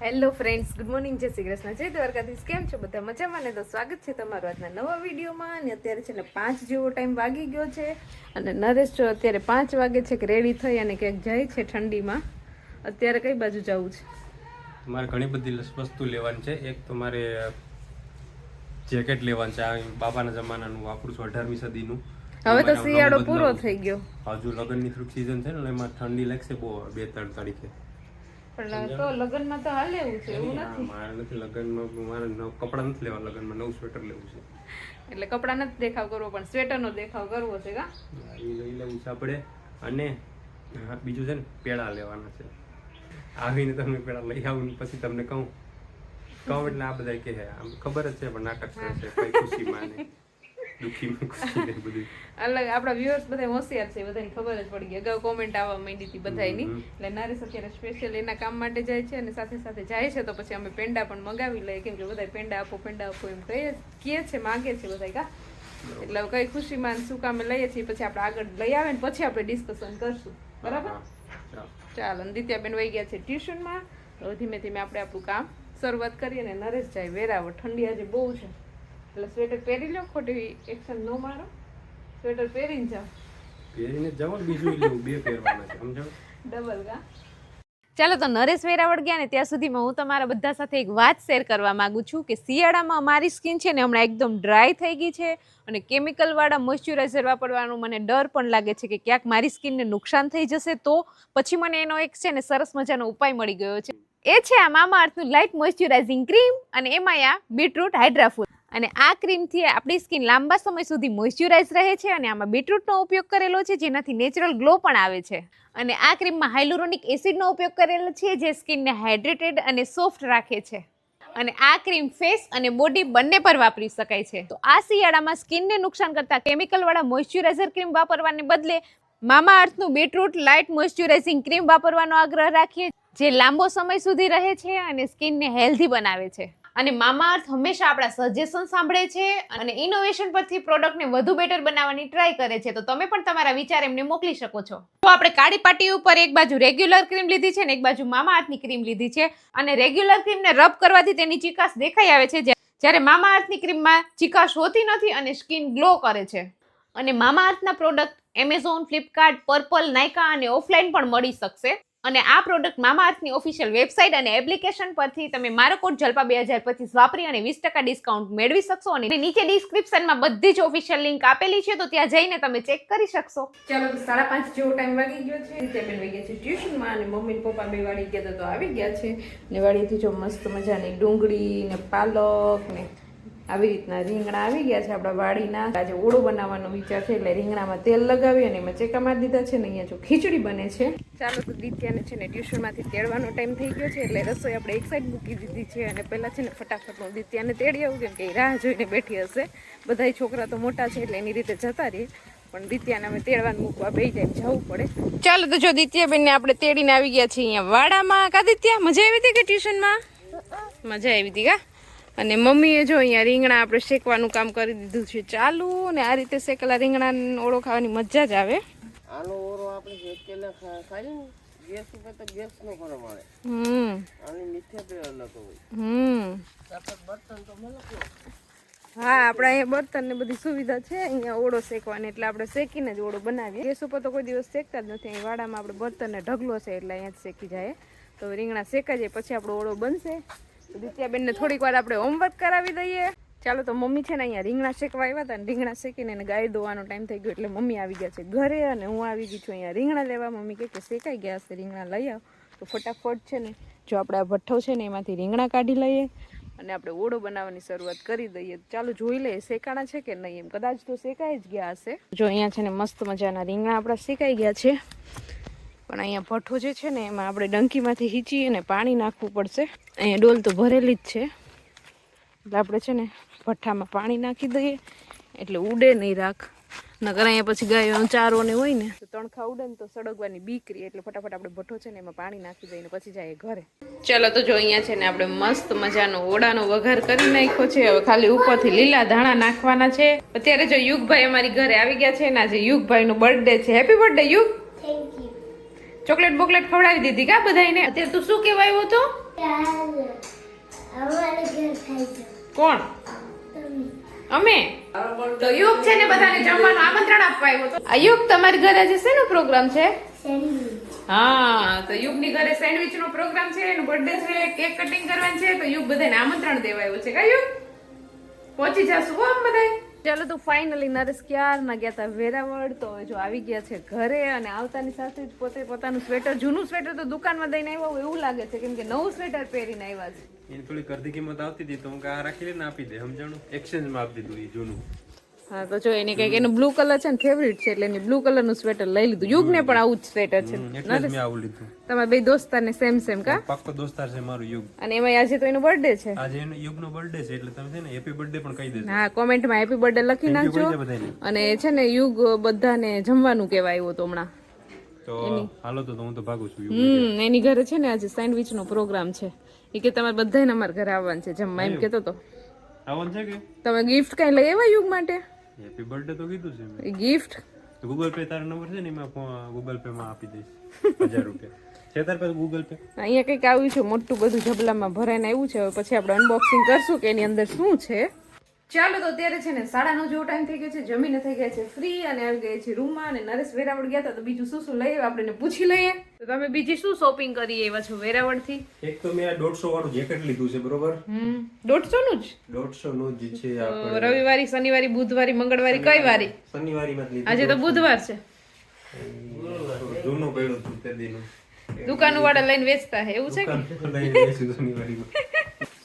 Hello friends, good morning, જય શ્રી કૃષ્ણ, જય દ્વારકાધીશ. કેમ છો બધા? મજામાં ને? તો સ્વાગત છે તમારું આજના નવા વિડીયોમાં. અને અત્યારે છે ને 5 જેવો ટાઈમ વાગી ગયો છે અને નરેશ જો અત્યારે 5 વાગે છે કે રેડી થઈ અને ક્યાંક જાય છે ઠંડીમાં. અત્યારે કઈ બાજુ જવું છે? મારે ઘણી બધી વસ્તુ લેવાની છે. એક તો મારે જેકેટ લેવાનું છે, આ બાબાના જમાનાનું વાપરું છું, 18મી સદીનું. હવે તો શિયાળો પૂરો થઈ ગયો, હજુ લગ્નની થોડીક સીઝન છે ને, એમાં ઠંડી લાગશે બહુ 2-3 તારીખે. પણ તો લગ્નમાં તો હાલે એવું છે, એવું નથી. મારે નથી લગ્નમાં, મારે કપડાં નથી લેવા, લગ્નમાં નવું સ્વેટર લેવું છે. એટલે કપડાં નથી દેખાવ કરવો, પણ સ્વેટરનો દેખાવ કરવો છે કા? એ લઈ લેવું છે આપણે. અને બીજું છે ને, પેડા લેવાના છે. આવીને તમને પેડા લઈ આવું ને પછી તમને કહું એટલે આ બધા કે આમ ખબર જ છે, પણ નાટક કરે છે, કઈ ખુશીમાં ને દુઃખીમાં ખુશી ને બધું. અલગ આપણા વ્યુઅર્સ બધા હોશિયાર છે, બધાને ખબર જ પડી ગઈ. અગાઉ કોમેન્ટ આવવા માંડી હતી બધાની. એટલે નરેશ અત્યારે સ્પેશિયલ એના કામ માટે જાય છે અને સાથે સાથે જાય છે તો પછી અમે પેંડા પણ મંગાવી લઈએ, કેમ કે બધા પેંડા આપો એમ કહે છે, માગે છે બધા કા. એટલે કઈ ખુશીમાં શું કામે લઈએ છીએ, પછી આપણે આગળ લઈ આવે ને પછી આપણે ડિસ્કશન કરશું, બરાબર? ચાલો, દિત્યાબેન વહી ગયા છે ટ્યુશનમાં. તો ધીમે ધીમે આપણે આપણું કામ શરૂઆત કરીએ ને નરેશ જાય વેરાવળ. ઠંડી આજે બહુ છે એટલે સ્વેટર પહેરી લો, ખોટી એક્શન ન મારો. સ્વેટર પહેરીને જાઓ, પહેરીને જાઓ ને બીજું લેવું, બે પહેરવાના છે, સમજો? ડબલ કા. ચાલો, તો નરેશ વેરાવળ ગયા ને ત્યાં સુધીમાં હું તમારા બધા સાથે એક વાત શેર કરવા માંગુ છું કે શિયાળામાં મારી સ્કિન છે ને હમણાં એકદમ ડ્રાય થઈ ગઈ છે અને કેમિકલવાળા મોઇશ્ચરાઇઝર વાપરવાનો મને ડર પણ લાગે છે કે ક્યાંક મારી સ્કિનને નુકસાન થઈ જશે. તો પછી મને એનો એક છે ને સરસ મજાનો ઉપાય મળી ગયો છે. એ છે આ મામાઅર્થનું લાઇટ મોઇશ્ચરાઇઝિંગ ક્રીમ, અને એમાં આ બીટરૂટ હાઇડ્રાફૂલ. અને આ ક્રીમથી આપણી સ્કિન લાંબા સમય સુધી મોઇશ્ચરાઇઝ રહે છે અને આમાં બીટરૂટનો ઉપયોગ કરેલો છે, જેનાથી નેચરલ ગ્લો પણ આવે છે. અને આ ક્રીમમાં હાઇલુરોનિક એસિડનો ઉપયોગ કરેલો છે, જે સ્કિનને હાઇડ્રેટેડ અને સોફ્ટ રાખે છે. અને આ ક્રીમ ફેસ અને બોડી બંને પર વાપરી શકાય છે. તો આ શિયાળામાં સ્કિનને નુકસાન કરતા કેમિકલવાળા મોઇશ્ચરાઇઝર ક્રીમ વાપરવાને બદલે મામાઅર્થનું બીટરૂટ લાઇટ મોઇશ્ચરાઇઝિંગ ક્રીમ વાપરવાનો આગ્રહ રાખીએ, જે લાંબો સમય સુધી રહે છે અને સ્કિનને હેલ્ધી બનાવે છે. અને મામાઅર્થ હંમેશા આપણા સજેશન સાંભળે છે અને ઇનોવેશન પરથી પ્રોડક્ટને વધુ બેટર બનાવવાની ટ્રાય કરે છે. તો તમે પણ તમારા વિચાર એમને મોકલી શકો છો. તો આપણે કાળી પાટી ઉપર એક બાજુ રેગ્યુલર ક્રીમ લીધી છે ને એક બાજુ મામાઅર્થની ક્રીમ લીધી છે. અને રેગ્યુલર ક્રીમને રબ કરવાથી તેની ચીકાશ દેખાઈ આવે છે, જ્યારે મામાઅર્થની ક્રીમમાં ચીકાશ હોતી નથી અને સ્કિન ગ્લો કરે છે. અને મામાઅર્થના પ્રોડક્ટ એમેઝોન, ફ્લિપકાર્ટ, પર્પલ, નાયકા અને ઓફલાઈન પણ મળી શકશે. અને આ પ્રોડક્ટ મામાઅર્થની ઓફિશિયલ વેબસાઇટ અને એપ્લિકેશન પરથી તમે મારો કોડ જલપા 2025 વાપરી અને 20% ડિસ્કાઉન્ટ મેળવી શકશો. અને નીચે ડિસ્ક્રિપ્શનમાં બધી જ ઓફિશિયલ લિંક આપેલી છે, તો ત્યાં જઈને તમે ચેક કરી શકશો. ચાલો, 5:30 જેવો ટાઈમ વાગી ગયો છે. દિત્યાબેન વહી ગયા છે ટ્યુશનમાં અને મમ્મી ને પપ્પા બે વાળી ગયા તો આવી ગયા છે. ને વાળીથી જો મસ્ત મજાની ડુંગળી ને પાલક ને આવી રીતના રીંગણા આવી ગયા છે આપણા વાડીના. આજે ઓળો બનાવવાનો વિચાર છે એટલે રીંગણામાં તેલ લગાવી અને એમાં ચેકા મારી દીધા છે ને અહીંયા જો ખીચડી બને છે. ચાલો, તો દિત્યાને છે ને ટ્યુશનમાંથી તેડવાનો ટાઈમ થઈ ગયો છે એટલે રસોઈ આપણે એક સાઈડ મૂકી દીધી છે અને પહેલાં છે ને ફટાફટ હું દિત્યાને તેડી આવું, કેમ કે એ રાહ જોઈને બેઠી હશે. બધાય છોકરા તો મોટા છે એટલે એની રીતે જતા રહીએ, પણ દિત્યાને અમે તેડવાનું મૂકવા બે ટાઈમ જવું પડે. ચાલો, તો જો દિત્યાબેનને આપણે તેડીને આવી ગયા છીએ અહીંયા વાડામાં. કા દિત્યા, મજા આવી હતી કે ટ્યુશનમાં? મજા આવી હતી કા? અને મમ્મીએ જો અહીંયા રીંગણા આપણે શેકવાનું કામ કરી દીધું છે ચાલુ. અને આ રીતે શેકેલા રીંગણા ઓળો ખાવાની મજા જ આવે. આનો ઓરો આપણે શેકેલા ખાઈ ને ગેસ ઉપર તો ગેસ નો કરો મળે. આની મીઠા પે અલગ હોય. બર્તન તો મળે. હા, આપણે અહીંયા બર્તન ને બધી સુવિધા છે અહીંયા ઓળો શેકવાની, એટલે આપણે શેકીને જ ઓળો બનાવીએ. ગેસ ઉપર તો કોઈ દિવસ શેકતા જ નથી. અહીં વાડામાં આપણે બર્તન ને ઢગલો છે એટલે અહીંયા જ શેકી જાય. તો રીંગણા શેકાઈ જાય પછી આપણો ઓળો બનશે. દિત્યાબેનને થોડીક વાર આપણે હોમવર્ક કરાવી દઈએ. ચાલો, તો મમ્મી છે ને અહીંયા રીંગણા શેકવા આવ્યા હતા ને રીંગણા શેકીને એને ગાય દોવાનો ટાઈમ થઈ ગયો એટલે મમ્મી આવી ગયા છે ઘરે અને હું આવી ગઈ છું અહીંયા રીંગણા લેવા. મમ્મી કે શેકાઈ ગયા હશે, રીંગણા લઈ આવ. તો ફટાફટ છે ને જો આપણે આ ભઠ્ઠો છે ને એમાંથી રીંગણા કાઢી લઈએ અને આપણે ઓળો બનાવવાની શરૂઆત કરી દઈએ. ચાલો, જોઈ લઈએ શેકાણા છે કે નહીં. એમ કદાચ તો શેકાઈ જ ગયા હશે. જો અહીંયા છે ને મસ્ત મજાના રીંગણા આપણા શેકાઈ ગયા છે, પણ અહીંયા ભઠ્ઠો જે છે ને એમાં આપણે ડંકીમાંથી હીચી અને પાણી નાખવું પડશે. અહીંયા ડોલ તો ભરેલી જ છે એટલે આપણે છે ને ભઠ્ઠામાં પાણી નાખી દઈએ એટલે ઉડે નહીં રાખ. નકર અહીંયા પછી ગાયોનો ચારો ને હોય ને તો તણખા ઉડે ને તો સળગવાની બીક રહી. એટલે ફટાફટ આપણે ભઠ્ઠો છે ને એમાં પાણી નાખી દઈએ પછી જાય ઘરે. ચાલો, તો જો અહીંયા છે ને આપણે મસ્ત મજાનો ઓળાનો વઘાર કરી નાખ્યો છે. હવે ખાલી ઉપરથી લીલા ધાણા નાખવાના છે. અત્યારે જો યુગભાઈ અમારી ઘરે આવી ગયા છે ને આજે યુગભાઈનો બર્થડે છે. હેપી બર્થડે યુગ. ચોકલેટ બોકલેટ ખવડાવી દીધી કા બધાને? અત્યારે તું શું કહેવાયો હતો? કોણ? અમે તો યુગ છે ને બધાને જમવાનું આમંત્રણ આપવા આવ્યો તો. આ યુગ તમારી ઘરે આજે શેનો પ્રોગ્રામ છે? હા, તો યુગની ઘરે સેન્ડવિચ નો પ્રોગ્રામ છે, એનો બર્થડે છે, કેક કટિંગ કરવાનું છે, તો યુગ બધાને આમંત્રણ દેવા આવ્યો છે. કા યુગ? પહોંચી જાશું હો આમ બધાય. ચાલો તો ફાઇનલી નરેશ ક્યારના ગયા હતા વેરાવળ, તો હવે જો આવી ગયા છે ઘરે, અને આવતાની સાથે જ પોતે પોતાનું સ્વેટર, જૂનું સ્વેટર તો દુકાનમાં દઈને આવ્યા હોય એવું લાગે છે, કેમ કે નવું સ્વેટર પહેરીને આવ્યા છે. એની થોડી અડધી કિંમત આવતી હતી તો હું આ રાખી લઈને આપી દે, સમજાણું? એક્સચેન્જમાં આપી દીધું એ જૂનું. હા, તો જો એની કઈક એનું બ્લુ કલર છે ને ફેવરિટ છે, એટલે એની બ્લુ કલર નું સ્વેટર લઈ લીધું. યુગને પણ આવું જ સ્વેટર છે. એટલે જ મેં આવું લીધું. તમારા બે દોસ્તાર ને સેમ સેમ કા? પાક્કો દોસ્તાર છે મારું યુગ. અને એમાં આજે તો એનો બર્થડે છે. આજે એનો યુગનો બર્થડે છે, એટલે તમે છે ને હેપી બર્થડે પણ કહી દેજો. હા, કોમેન્ટમાં હેપી બર્થડે લખી નાખજો. અને છે ને યુગ બધાને જમવાનું કહેવા આવ્યો તો હમણાં. તો હાલો તો હું તો ભાગું છું. યુગ એની ઘરે છે ને આજે સેન્ડવિચ નો પ્રોગ્રામ છે. એ કે તમારે બધાને અમારા ઘરે આવવાનું છે જમવા, એમ કેતો તો. આવવાનું છે કે તમે ગિફ્ટ કઈ લઈ આવ્યા યુગ માટે? હેપી બર્થડે તો કીધું છે મેં. ગિફ્ટ ગૂગલ પે તારો નંબર છે ને, એમાં ગૂગલ પે માં આપી દઈશ 1000 રૂપિયા. છે તાર પાસે ગૂગલ પે? અહીંયા કંઈક આવ્યું છે મોટું બધું જબલામાં ભરાઈને આવ્યું છે. હવે પછી આપણે અનબોક્સિંગ કરશું કે એની અંદર શું છે. ચાલો તો અત્યારે છે ને 9:30 જેવો ટાઈમ થઈ ગયો છે, જમીને થઈ ગયા છે ફ્રી અને આવી ગયા છે રૂમમાં. અને નરેશ વેરાવળ ગયા હતા તો બીજું શું શું લઈ આપણે એને પૂછી લઈએ. તો તમે બીજી શું શોપિંગ કરી એવા છો વેરાવળ થી? એક તો મેં આ 150 વાળું જેકેટ લીધું છે, બરોબર? 150 નું જ? 150 નું જ છે. આપણે રવિવારી, શનિવારી, બુધવારી, મંગળવારી કઈ વારી? શનિવારી માં લીધું. આજે તો બુધવાર છે. જૂનું પડ્યું હતું તે દીનું. દુકાન વાળા લઈને વેચતા હે એવું છે કે? લઈને બેસી શનિવારી માં.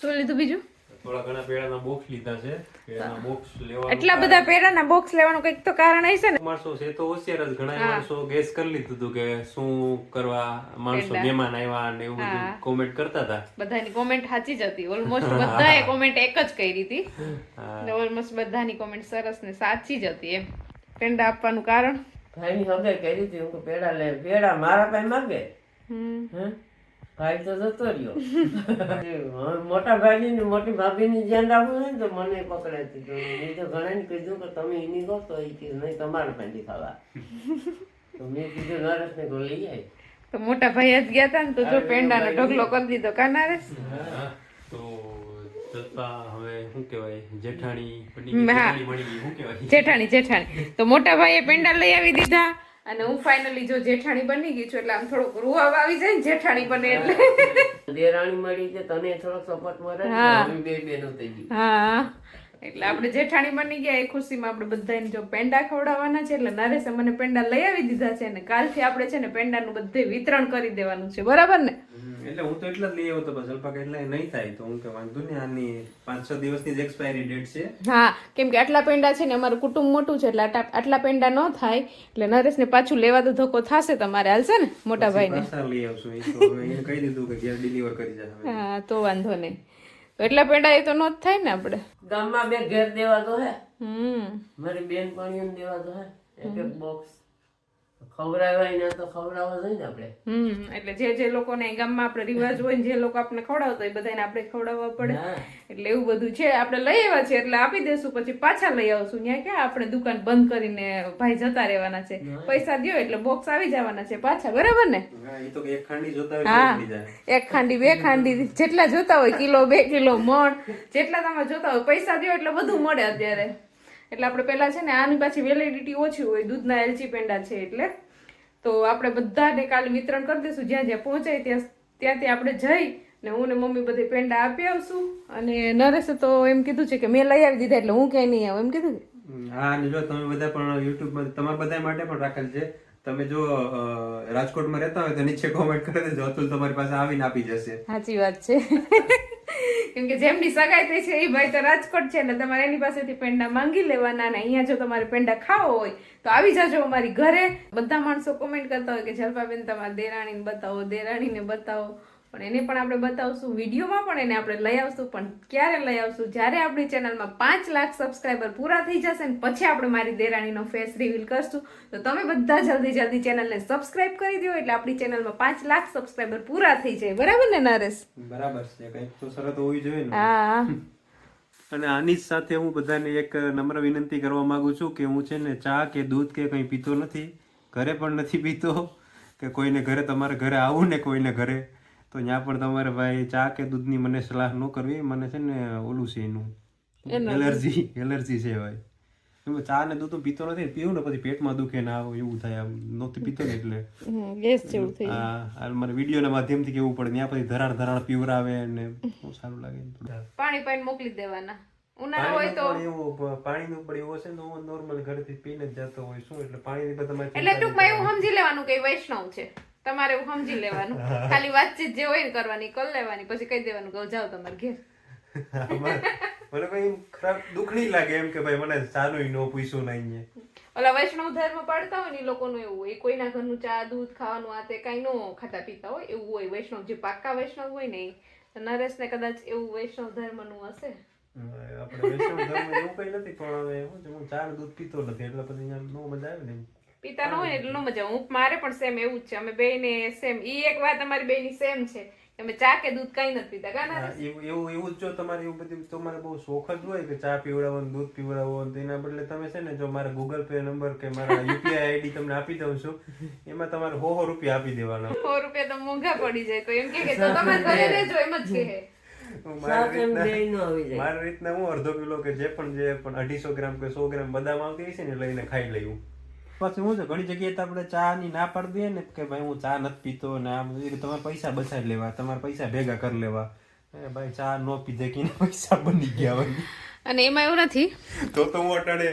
શું લીધું બીજું? થોડા ઘણા પેડાના બોક્સ લીધા છે. પેડાના બોક્સ લેવા. એટલા બધા પેડાના બોક્સ લેવાનું કઈક તો કારણ હશે ને. માણસો છે તો હોશિયાર જ, ઘણા માણસો ગેસ કરી લીધું હતું કે શું કરવા માણસો મહેમાન આવ્યા ને એવું બધું કોમેન્ટ કરતા હતા. બધાની કોમેન્ટ સાચી જ હતી. ઓલમોસ્ટ બધાએ કોમેન્ટ એક જ કરી હતી. ઓલમોસ્ટ બધાની કોમેન્ટ સરસ ને સાચી જ હતી. એમ પેંડા આપવાનું કારણ ભાઈની હગે કરી હતી, હું પેડા લે, પેડા મારા પાસે માંગે. ભાઈ તો જતો રહ્યો. મોટા ભાઈ ની મોટી ભાભી ની ધ્યાન રાખવું ને તો મને પકડાતી. તો મેં તો ઘણા ને કીધું કે તમે એની કહો તો એ કીધું નહીં તમારે પેંડી ખાવા. તો મેં કીધું નરેશ ને લઈ આવી. તો મોટા ભાઈ જ ગયા હતા ને તો જો પેંડાનો ઢગલો કરી દીધો કા નરેશ? તો હવે શું કહેવાય, જેઠાણી બની ગઈ, શું કહેવાય, જેઠાણી. તો મોટા ભાઈએ પેંડા લઈ આવી દીધા અને હું ફાઇનલી જો જેઠાણી બની ગઈ છું, એટલે આમ થોડોક રૂવાબ આવી જાય ને જેઠાણી બને એટલે. દેરાણી મળી છે, તને થોડો સપોર્ટ મળે, બે બેનો થઈ ગઈ. હા, એટલે આપણે જેઠાણી બની ગયા એ ખુશીમાં આપણે બધાને જો પેંડા ખવડાવવાના છે. એટલે નરેશે મને પેંડા લઈ આવી દીધા છે, અને કાલથી આપણે છે ને પેંડાનું બધે વિતરણ કરી દેવાનું છે, બરાબર ને? એટલે હું તો એટલા જ લઈ આવ્યો તો બસ, અલ્પા એટલે નહીં થાય તો હું કે વાંધો નહીં, આની 5-6 દિવસની જ એક્સપાયરી ડેટ છે. હા, કેમ કે આટલા પેંડા છે ને અમારું કુટુંબ મોટું છે, એટલે આટલા પેંડા ન થાય, એટલે નરેશને પાછું લેવા તો ધક્કો થશે તમારે, હાલશે ને મોટા ભાઈને? પાછા લઈ આવશું. એ તો એને કહી દીધું કે ઘેર ડિલિવર કરી જશે. હા, તો વાંધો નહીં. તો એટલા પેંડા એ તો નો જ થાય ને આપણે. ગામમાં બે ઘેર દેવા તો હે, મારી બેન પણ દેવા તો હે, એક બોક્સ ખવડાવાય ને તો ખવડાવવા જોઈએ ને આપણે. એટલે જે લોકોને ગામમાં આપણે રિવાજ હોય ને જે લોકો આપણે ખવડાવતા હોય બધાને આપણે ખવડાવવા પડે. એટલે એવું બધું છે. આપણે લઈ આવ્યા છે એટલે આપી દેશું, પછી પાછા લઈ આવશું. ત્યાં ક્યાં આપણે દુકાન બંધ કરીને ભાઈ જતા રહેવાના છે? પૈસા દ્યો એટલે બોક્સ આવી જવાના છે પાછા, બરાબર ને? એક ખાંડી જોતા હોય, એક ખાંડી, બે ખાંડી, જેટલા જોતા હોય, કિલો, 2 કિલો, મણ, જેટલા તમે જોતા હોય, પૈસા દ્યો એટલે બધું મળે અત્યારે. એટલે આપણે પેલા છે ને આની પાછી વેલિડિટી ઓછી હોય, દૂધના એલચી પેંડા છે એટલે. તો આપણે બધાને કાલે વિતરણ કરી દઈશું, જ્યાં જ્યાં પહોંચાય ત્યાંથી આપણે જઈ ને હું ને મમ્મી બધી પેંડા આપી આવશું. અને નરેશે તો એમ કીધું છે કે મેં લઈ આવી દીધા એટલે હું ક્યાંય નહીં આવું, એમ કીધું. હા, જો તમે બધા પણ યુટ્યુબમાં તમારા બધા માટે પણ રાખેલ છે. તમે જો રાજકોટમાં રહેતા હોય તો નીચે કોમેન્ટ કરી દેજો, અતુલ તમારી પાસે આવીને આપી જશે. સાચી વાત છે. કેમ કે જેમની સગાઈ થઈ છે એ ભાઈ તો રાજકોટ છે, એટલે તમારે એની પાસેથી પેંડા માંગી લેવાના. અને અહીંયા જો તમારે પેંડા ખાવો હોય તો આવી જાજો અમારી ઘરે. બધા માણસો કોમેન્ટ કરતા હોય કે જલ્પાબેન તમારા દેરાણીને બતાવો, દેરાણીને બતાવો, પણ એને પણ આપણે બતાવશું વિડીયોમાં, પણ એને આપણે લઈ આવશું. પણ ક્યારે લઈ આવશું? જ્યારે આપણી ચેનલમાં 5 લાખ સબસ્ક્રાઈબર પૂરા થઈ જશે ને પછી આપણે મારી દેરાણીનો ફેસ રિવીલ કરશું. તો તમે બધા જલ્દી ચેનલને સબસ્ક્રાઇબ કરી દો એટલે આપણી ચેનલમાં 5 લાખ સબસ્ક્રાઈબર પૂરા થઈ જાય, બરાબર ને નરેશ? બરાબર છે, કંઈક તો શરત હોવી જોઈએ ને. હા. અને આની જ સાથે હું બધાને એક નમ્ર વિનંતી કરવા માંગુ છું કે હું છે ને ચા કે દૂધ કે કંઈ પીતો નથી, ઘરે પણ નથી પીતો, કે કોઈને ઘરે તમારે ઘરે આવું ને કોઈને ઘરે તો ત્યાં પણ તમારે ભાઈ ચા કે દૂધની મને સલાહ ન કરવી. મને છે ને ઓલું છે એનું એલર્જી છે ભાઈ. હું ચા ને દૂધ પીતો નથી, પીવું ને પછી પેટમાં દુખે ને આવું એવું થાય. આમ નહોતું પીતો ને એટલે ગેસ જેવું થઈ હા મારે વિડીયોના માધ્યમથી કેવું પડે. ત્યાં પછી ધરાણ પીવરાવે ને બહુ સારું લાગે. પાણી પાણી મોકલી દેવાના. ઉનાળો હોય તો એવું પાણીનું પણ એવું હશે ને તો હું નોર્મલ ઘરેથી પીને જ જતો હોય શું એટલે પાણીની પણ તમારે એટલે ટૂંકમાં એવું સમજી લેવાનું કે વૈષ્ણવ છે તમારે, એવું સમજી લેવાનું. ખાલી વાતચીત જે હોય ને કરવાની કરી લેવાની, પછી કહી દેવાનું કે જાઓ તમારે ઘેર. મને કઈ ખરાબ દુઃખ નહીં લાગે એમ કે ભાઈ મને ચાનું ન પૂછ્યું નહીં. ઓલા વૈષ્ણવ ધર્મ પાડતા હોય ને એ લોકોનું એવું હોય, કોઈના ઘરનું ચા દૂધ ખાવાનું આ તે કઈ નો ખાતા પીતા હોય એવું હોય. વૈષ્ણવ જે પાક્કા વૈષ્ણવ હોય ને તો નરેશ ને કદાચ એવું વૈષ્ણવ ધર્મનું હશે. આપણે વૈષ્ણવ ધર્મ એવું કઈ નથી, પણ હવે હું ચા દૂધ પીતો નથી એટલે પછી નો મજા આવે ને. પીતા ન હોય એટલે નો મજા. હું મારે પણ સેમ એવું જ છે. અમે બે ને સેમ ઈ એક વાત અમારી બે ની સેમ છે. તમે ચા કે દૂધ કઈ નથી પીતા કાના એવું જો તમારે એવું બધું તમારે બહુ શોખ જ હોય કે ચા પીવડાવો દૂધ પીવડાવો, એના બદલે તમે છે ને જો મારા ગૂગલ પે નંબર કે મારા યુપીઆઈ આઈડી તમને આપી દઉં છું, એમાં તમારે 100 રૂપિયા આપી દેવાના. 100 રૂપિયા તો મોંઘા પડી જાય. તો એમ કે તો તમારે ઘરે રહેજો એમ જ કહે. મારી રીતના હું અડધો કિલો કે જે પણ 250 ગ્રામ કે 100 ગ્રામ બદામ આવતી હશે ને લઈને ખાઈ લઉં. પછી હું છે ઘણી જગ્યાએ આપણે ચા ની ના પાડી દઈએ ને કે ભાઈ હું ચા નથી પીતો ને આમ તમારે પૈસા બચાવી લેવા, તમારે પૈસા ભેગા કરી લેવા. ભાઈ ચા ન પીધે કે પૈસા બની ગયા હોય. અને એમાં એવું નથી તો હું અટાડે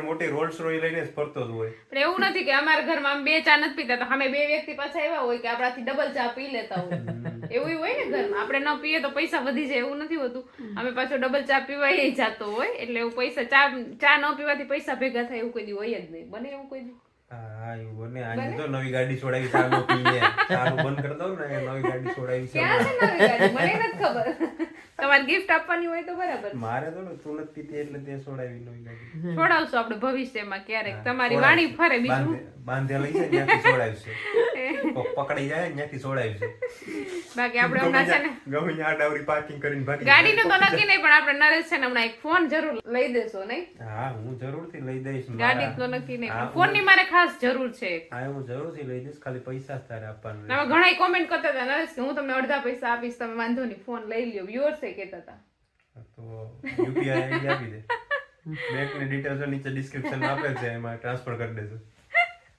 મોટી રોલ્સ રોય લઈને જ ફરતો જ હોય. પણ એવું નથી કે અમારા ઘરમાં આમ 2 ચા નથી પીતા તો અમે 2 વ્યક્તિ પાછા એવા હોય કે આપણાથી ડબલ ચા પી લેતા હોય. એવું હોય ને ઘરમાં. આપણે ન પીએ તો પૈસા વધી જાય એવું નથી હોતું. અમે પાછો ડબલ ચા પીવાય જતો હોય એટલે એવું પૈસા ચા ન પીવાથી પૈસા ભેગા થાય એવું કોઈ દી હોય જ નહીં. બને એવું કોઈ દી? હા એવું બને. આજે તો નવી ગાડી છોડાવી ચા નો પીએ, ચા નું બંધ કરી દઉં ને નવી ગાડી છોડાવી છે. ક્યાં છે નવી ગાડી? મને નથી ખબર. તમારે ગિફ્ટ આપવાની હોય તો બરાબર. મારે તો તું નથી પીતી એટલે તે છોડાવી નવી ગાડી. છોડાવશું આપણે ભવિષ્યમાં ક્યારેક. તમારી વાણી ફરે બીજું બાંધે લઈ જાય ત્યાંથી છોડાવશે. પકડી જાય ત્યાંથી છોડાવશે. બાકી આપણે હમણાં છે ને ગમે આ ડાવરી પાર્કિંગ કરીને ભાગી. ગાડીનું તો નક્કી નહીં, પણ આપણે નરેશ છે ને હમણાં એક ફોન જરૂર લઈ દેશો નહીં? હા હું જરૂરથી લઈ દઈશ. ગાડી તો નક્કી નહીં, પણ ફોન ની મારે ખાસ જરૂર છે. હા હું જરૂરથી લઈ દઈશ, ખાલી પૈસા તારે આપવાના. આમાં ઘણા કોમેન્ટ કરતા હતા નરેશ કે હું તમને અડધા પૈસા આપીશ, તમે વાંધો નહીં ફોન લઈ લ્યો. વ્યુઅર્સ એ કહેતા હતા. તો યુપીઆઈ આઈડી આપી દે. બેંકની ડિટેલ્સ નીચે ડિસ્ક્રિપ્શન આપે છે, એમાં ટ્રાન્સફર કરી દેજો.